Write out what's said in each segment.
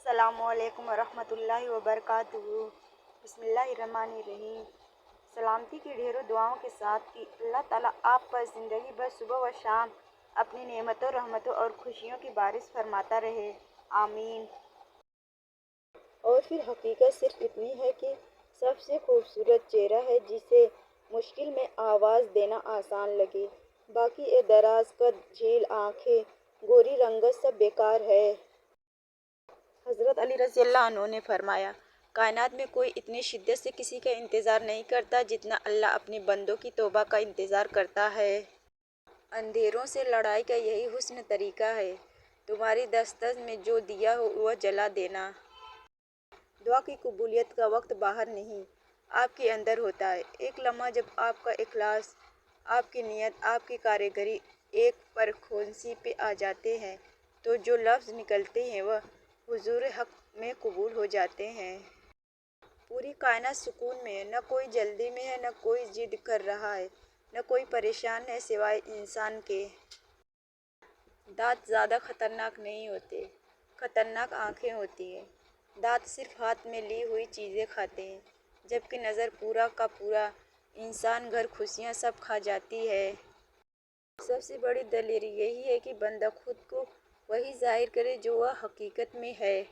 السلام علیکم ورحمۃ اللہ وبرکاتہ۔ بسم اللہ الرحمن الرحیم۔ سلامتی کی ڈھیروں دعاؤں کے ساتھ کہ اللہ تعالیٰ آپ پر زندگی بھر صبح و شام اپنی نعمتوں، رحمتوں اور خوشیوں کی بارش فرماتا رہے، آمین۔ اور پھر حقیقت صرف اتنی ہے کہ سب سے خوبصورت چہرہ ہے جسے مشکل میں آواز دینا آسان لگے، باقی یہ دراز قد، جھیل آنکھیں، گوری رنگت سب بیکار ہے۔ حضرت علی رضی اللہ عنہ نے فرمایا، کائنات میں کوئی اتنی شدت سے کسی کا انتظار نہیں کرتا جتنا اللہ اپنے بندوں کی توبہ کا انتظار کرتا ہے۔ اندھیروں سے لڑائی کا یہی حسن طریقہ ہے، تمہاری دسترس میں جو دیا ہو وہ جلا دینا۔ دعا کی قبولیت کا وقت باہر نہیں، آپ کے اندر ہوتا ہے۔ ایک لمحہ جب آپ کا اخلاص، آپ کی نیت، آپ کی کارگری ایک پرخونسی پہ آ جاتے ہیں تو جو لفظ نکلتے ہیں وہ حضور حق میں قبول ہو جاتے ہیں۔ پوری کائنات سکون میں ہے، نہ کوئی جلدی میں ہے، نہ کوئی ضد کر رہا ہے، نہ کوئی پریشان ہے سوائے انسان کے۔ دانت زیادہ خطرناک نہیں ہوتے، خطرناک آنکھیں ہوتی ہیں۔ دانت صرف ہاتھ میں لی ہوئی چیزیں کھاتے ہیں، جبکہ نظر پورا کا پورا انسان، گھر، خوشیاں سب کھا جاتی ہے۔ سب سے بڑی دلیری یہی ہے کہ بندہ خود کو وہی ظاہر کرے جو وہ حقیقت میں ہے،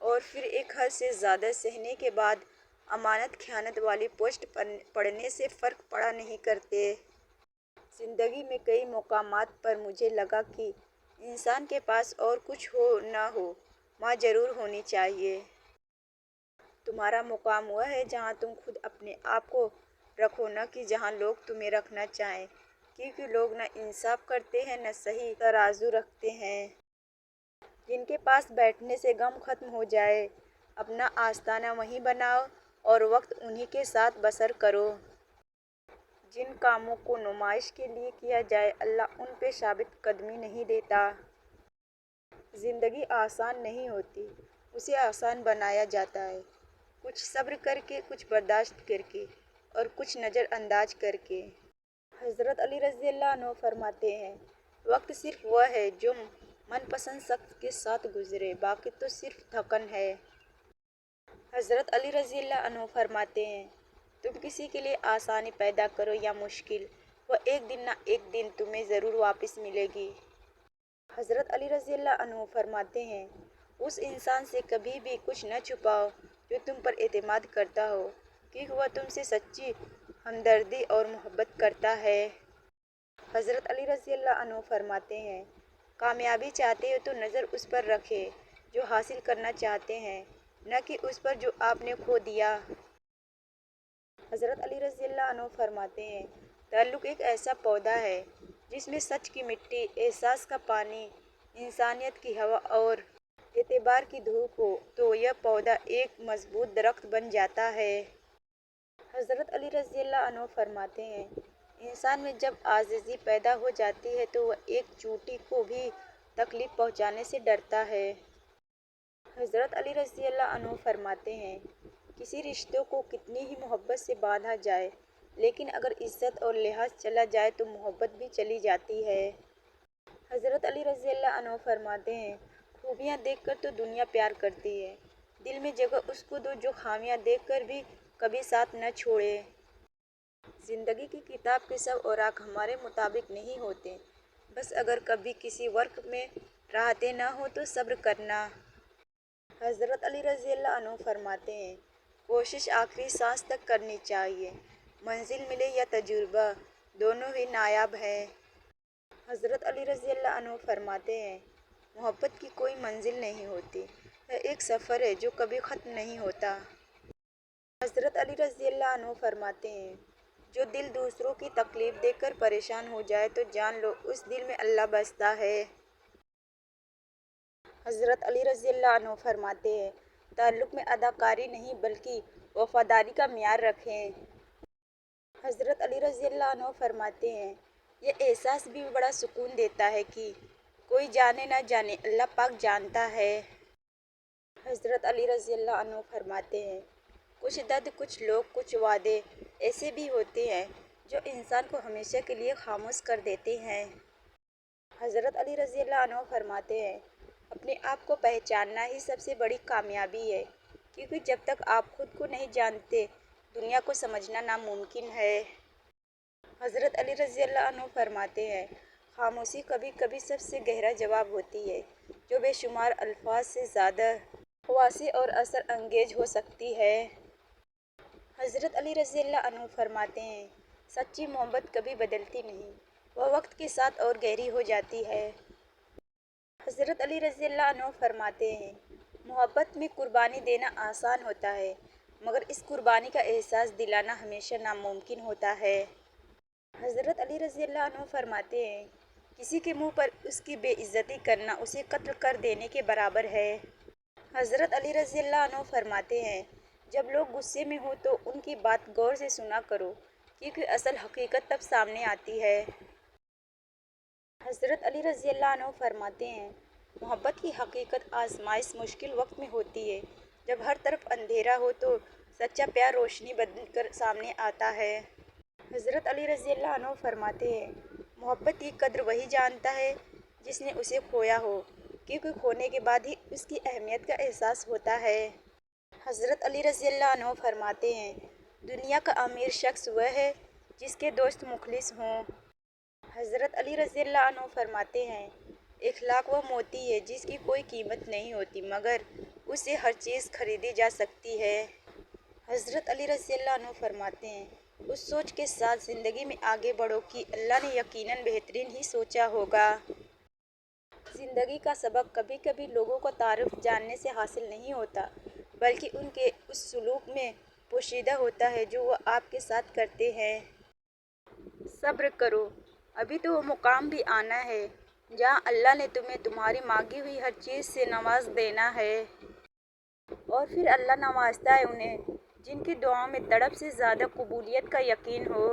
اور پھر ایک حد سے زیادہ سہنے کے بعد امانت خیانت والی پوسٹ پڑھنے سے فرق پڑا نہیں کرتے۔ زندگی میں کئی مقامات پر مجھے لگا کہ انسان کے پاس اور کچھ ہو نہ ہو، ماں ضرور ہونی چاہیے۔ تمہارا مقام وہ ہے جہاں تم خود اپنے آپ کو رکھو، نہ کہ جہاں لوگ تمہیں رکھنا چاہیں، کیونکہ لوگ نہ انصاف کرتے ہیں نہ صحیح ترازو رکھتے ہیں۔ جن کے پاس بیٹھنے سے غم ختم ہو جائے، اپنا آستانہ وہیں بناؤ اور وقت انہی کے ساتھ بسر کرو۔ جن کاموں کو نمائش کے لیے کیا جائے، اللہ ان پہ ثابت قدمی نہیں دیتا۔ زندگی آسان نہیں ہوتی، اسے آسان بنایا جاتا ہے، کچھ صبر کر کے، کچھ برداشت کر کے اور کچھ نظر انداز کر کے۔ حضرت علی رضی اللہ عنہ فرماتے ہیں، وقت صرف وہ ہے جو من پسند شخص کے ساتھ گزرے، باقی تو صرف تھکن ہے۔ حضرت علی رضی اللہ عنہ فرماتے ہیں، تم کسی کے لیے آسانی پیدا کرو یا مشکل، وہ ایک دن نہ ایک دن تمہیں ضرور واپس ملے گی۔ حضرت علی رضی اللہ عنہ فرماتے ہیں، اس انسان سے کبھی بھی کچھ نہ چھپاؤ جو تم پر اعتماد کرتا ہو، کیونکہ وہ تم سے سچی ہمدردی اور محبت کرتا ہے۔ حضرت علی رضی اللہ عنہ فرماتے ہیں، کامیابی چاہتے ہو تو نظر اس پر رکھے جو حاصل کرنا چاہتے ہیں، نہ کہ اس پر جو آپ نے کھو دیا۔ حضرت علی رضی اللہ عنہ فرماتے ہیں، تعلق ایک ایسا پودا ہے جس میں سچ کی مٹی، احساس کا پانی، انسانیت کی ہوا اور اعتبار کی دھوپ ہو تو یہ پودا ایک مضبوط درخت بن جاتا ہے۔ حضرت علی رضی اللہ عنہ فرماتے ہیں، انسان میں جب عاجزی پیدا ہو جاتی ہے تو وہ ایک چیونٹی کو بھی تکلیف پہنچانے سے ڈرتا ہے۔ حضرت علی رضی اللہ عنہ فرماتے ہیں، کسی رشتے کو کتنی ہی محبت سے باندھا جائے، لیکن اگر عزت اور لحاظ چلا جائے تو محبت بھی چلی جاتی ہے۔ حضرت علی رضی اللہ عنہ فرماتے ہیں، خوبیاں دیکھ کر تو دنیا پیار کرتی ہے، دل میں جگہ اس کو دو جو خامیاں دیکھ کر بھی کبھی ساتھ نہ چھوڑے۔ زندگی کی کتاب کے سب اوراق ہمارے مطابق نہیں ہوتے، بس اگر کبھی کسی ورق میں راحتیں نہ ہوں تو صبر کرنا۔ حضرت علی رضی اللہ عنہ فرماتے ہیں، کوشش آخری سانس تک کرنی چاہیے، منزل ملے یا تجربہ، دونوں ہی نایاب ہیں۔ حضرت علی رضی اللہ عنہ فرماتے ہیں، محبت کی کوئی منزل نہیں ہوتی، یہ ایک سفر ہے جو کبھی ختم نہیں ہوتا۔ حضرت علی رضی اللہ عنہ فرماتے ہیں، جو دل دوسروں کی تکلیف دیکھ کر پریشان ہو جائے تو جان لو اس دل میں اللہ بستا ہے۔ حضرت علی رضی اللہ عنہ فرماتے ہیں، تعلق میں اداکاری نہیں بلکہ وفاداری کا معیار رکھیں۔ حضرت علی رضی اللہ عنہ فرماتے ہیں، یہ احساس بھی بڑا سکون دیتا ہے کہ کوئی جانے نہ جانے اللہ پاک جانتا ہے۔ حضرت علی رضی اللہ عنہ فرماتے ہیں، کچھ درد، کچھ لوگ، کچھ وعدے ایسے بھی ہوتے ہیں جو انسان کو ہمیشہ کے لیے خاموش کر دیتے ہیں۔ حضرت علی رضی اللہ عنہ فرماتے ہیں، اپنے آپ کو پہچاننا ہی سب سے بڑی کامیابی ہے، کیونکہ جب تک آپ خود کو نہیں جانتے دنیا کو سمجھنا ناممکن ہے۔ حضرت علی رضی اللہ عنہ فرماتے ہیں، خاموشی کبھی کبھی سب سے گہرا جواب ہوتی ہے، جو بے شمار الفاظ سے زیادہ واضح اور اثر انگیز ہو سکتی ہے۔ حضرت علی رضی اللہ عنہ فرماتے ہیں، سچی محبت کبھی بدلتی نہیں، وہ وقت کے ساتھ اور گہری ہو جاتی ہے۔ حضرت علی رضی اللہ عنہ فرماتے ہیں، محبت میں قربانی دینا آسان ہوتا ہے، مگر اس قربانی کا احساس دلانا ہمیشہ ناممکن ہوتا ہے۔ حضرت علی رضی اللہ عنہ فرماتے ہیں، کسی کے منہ پر اس کی بے عزتی کرنا اسے قتل کر دینے کے برابر ہے۔ حضرت علی رضی اللہ عنہ فرماتے ہیں، جب لوگ غصے میں ہوں تو ان کی بات غور سے سنا کرو، کیونکہ اصل حقیقت تب سامنے آتی ہے۔ حضرت علی رضی اللہ عنہ فرماتے ہیں، محبت کی حقیقت آزمائش مشکل وقت میں ہوتی ہے، جب ہر طرف اندھیرا ہو تو سچا پیار روشنی بن کر سامنے آتا ہے۔ حضرت علی رضی اللہ عنہ فرماتے ہیں، محبت کی قدر وہی جانتا ہے جس نے اسے کھویا ہو، کیونکہ کھونے کے بعد ہی اس کی اہمیت کا احساس ہوتا ہے۔ حضرت علی رضی اللہ عنہ فرماتے ہیں، دنیا کا امیر شخص وہ ہے جس کے دوست مخلص ہوں۔ حضرت علی رضی اللہ عنہ فرماتے ہیں، اخلاق وہ موتی ہے جس کی کوئی قیمت نہیں ہوتی مگر اس سے ہر چیز خریدی جا سکتی ہے۔ حضرت علی رضی اللہ عنہ فرماتے ہیں، اس سوچ کے ساتھ زندگی میں آگے بڑھو کہ اللہ نے یقیناً بہترین ہی سوچا ہوگا۔ زندگی کا سبق کبھی کبھی لوگوں کو تعارف جاننے سے حاصل نہیں ہوتا، بلکہ ان کے اس سلوک میں پوشیدہ ہوتا ہے جو وہ آپ کے ساتھ کرتے ہیں۔ صبر کرو، ابھی تو وہ مقام بھی آنا ہے جہاں اللہ نے تمہیں تمہاری مانگی ہوئی ہر چیز سے نواز دینا ہے، اور پھر اللہ نوازتا ہے انہیں جن کی دعاؤں میں تڑپ سے زیادہ قبولیت کا یقین ہو۔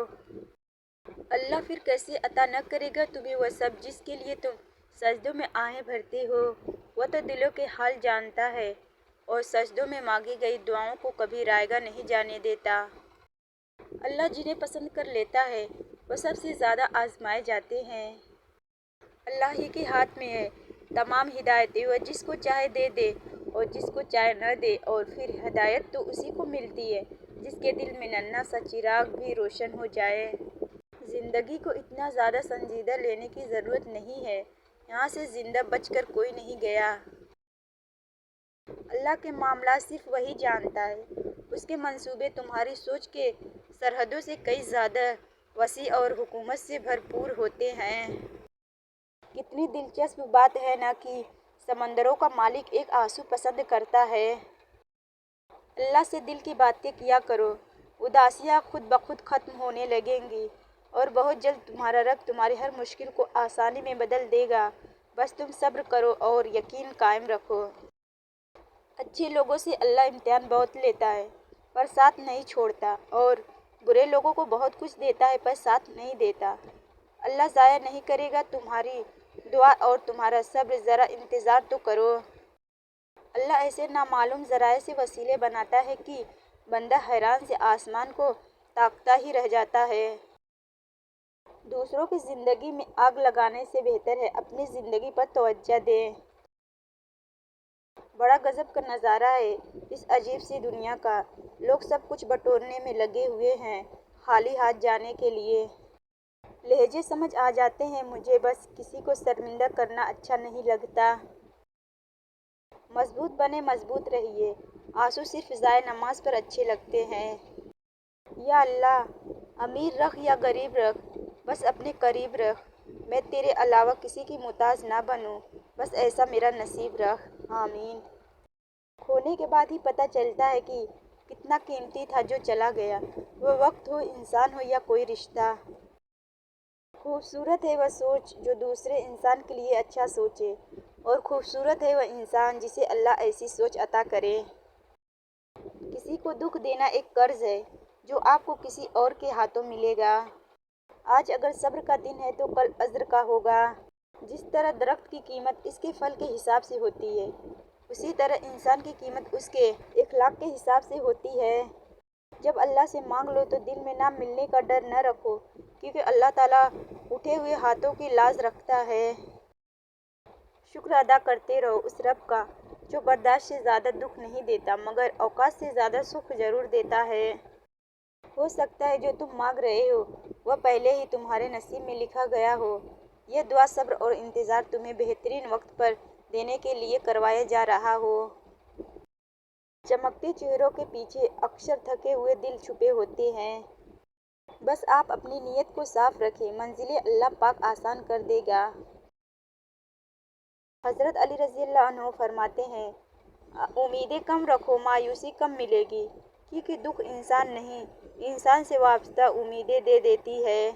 اللہ پھر کیسے عطا نہ کرے گا تمہیں وہ سب جس کے لیے تم سجدوں میں آہیں بھرتے ہو۔ وہ تو دلوں کے حال جانتا ہے اور سجدوں میں مانگی گئی دعاؤں کو کبھی رائیگاں نہیں جانے دیتا۔ اللہ جنہیں پسند کر لیتا ہے وہ سب سے زیادہ آزمائے جاتے ہیں۔ اللہ ہی کے ہاتھ میں ہے تمام ہدایتیں، وہ جس کو چاہے دے دے اور جس کو چاہے نہ دے، اور پھر ہدایت تو اسی کو ملتی ہے جس کے دل میں ننھا سا چراغ بھی روشن ہو جائے۔ زندگی کو اتنا زیادہ سنجیدہ لینے کی ضرورت نہیں ہے، یہاں سے زندہ بچ کر کوئی نہیں گیا۔ اللہ کے معاملات صرف وہی جانتا ہے، اس کے منصوبے تمہاری سوچ کے سرحدوں سے کئی زیادہ وسیع اور حکمت سے بھرپور ہوتے ہیں۔ کتنی دلچسپ بات ہے نا کہ سمندروں کا مالک ایک آنسو پسند کرتا ہے۔ اللہ سے دل کی باتیں کیا کرو، اداسیاں خود بخود ختم ہونے لگیں گی، اور بہت جلد تمہارا رب تمہاری ہر مشکل کو آسانی میں بدل دے گا۔ بس تم صبر کرو اور یقین قائم رکھو۔ اچھے لوگوں سے اللہ امتحان بہت لیتا ہے پر ساتھ نہیں چھوڑتا، اور برے لوگوں کو بہت کچھ دیتا ہے پر ساتھ نہیں دیتا۔ اللہ ضائع نہیں کرے گا تمہاری دعا اور تمہارا صبر، ذرا انتظار تو کرو۔ اللہ ایسے نامعلوم ذرائع سے وسیلے بناتا ہے کہ بندہ حیران سے آسمان کو تاکتا ہی رہ جاتا ہے۔ دوسروں کی زندگی میں آگ لگانے سے بہتر ہے اپنی زندگی پر توجہ دیں۔ بڑا غضب کا نظارہ ہے اس عجیب سی دنیا کا، لوگ سب کچھ بٹورنے میں لگے ہوئے ہیں خالی ہاتھ جانے کے لیے۔ لہجے سمجھ آ جاتے ہیں مجھے، بس کسی کو شرمندہ کرنا اچھا نہیں لگتا۔ مضبوط بنیں، مضبوط رہیے، آنسو صرف فضائے نماز پر اچھے لگتے ہیں۔ یا اللہ، امیر رکھ یا غریب رکھ، بس اپنے قریب رکھ، میں تیرے علاوہ کسی کی محتاج نہ بنوں، بس ایسا میرا نصیب رکھ، آمین۔ کھونے کے بعد ہی پتہ چلتا ہے کہ کتنا قیمتی تھا جو چلا گیا، وہ وقت ہو، انسان ہو یا کوئی رشتہ۔ خوبصورت ہے وہ سوچ جو دوسرے انسان کے لیے اچھا سوچے، اور خوبصورت ہے وہ انسان جسے اللہ ایسی سوچ عطا کرے۔ کسی کو دکھ دینا ایک قرض ہے جو آپ کو کسی اور کے ہاتھوں ملے گا۔ آج اگر صبر کا دن ہے تو کل اجر کا ہوگا۔ جس طرح درخت کی قیمت اس کے پھل کے حساب سے ہوتی ہے، اسی طرح انسان کی قیمت اس کے اخلاق کے حساب سے ہوتی ہے۔ جب اللہ سے مانگ لو تو دل میں نہ ملنے کا ڈر نہ رکھو، کیونکہ اللہ تعالیٰ اٹھے ہوئے ہاتھوں کی لاج رکھتا ہے۔ شکر ادا کرتے رہو اس رب کا جو برداشت سے زیادہ دکھ نہیں دیتا مگر اوقات سے زیادہ سکھ ضرور دیتا ہے۔ ہو سکتا ہے جو تم مانگ رہے ہو وہ پہلے ہی تمہارے نصیب میں لکھا گیا ہو۔ یہ دعا صبر اور انتظار تمہیں بہترین وقت پر دینے کے لیے کروایا جا رہا ہو۔ چمکتے چہروں کے پیچھے اکثر تھکے ہوئے دل چھپے ہوتے ہیں۔ بس آپ اپنی نیت کو صاف رکھیں، منزلیں اللہ پاک آسان کر دے گا۔ حضرت علی رضی اللہ عنہ فرماتے ہیں، امیدیں کم رکھو مایوسی کم ملے گی، کیونکہ دکھ انسان نہیں، انسان سے وابستہ امیدیں دے دیتی ہے۔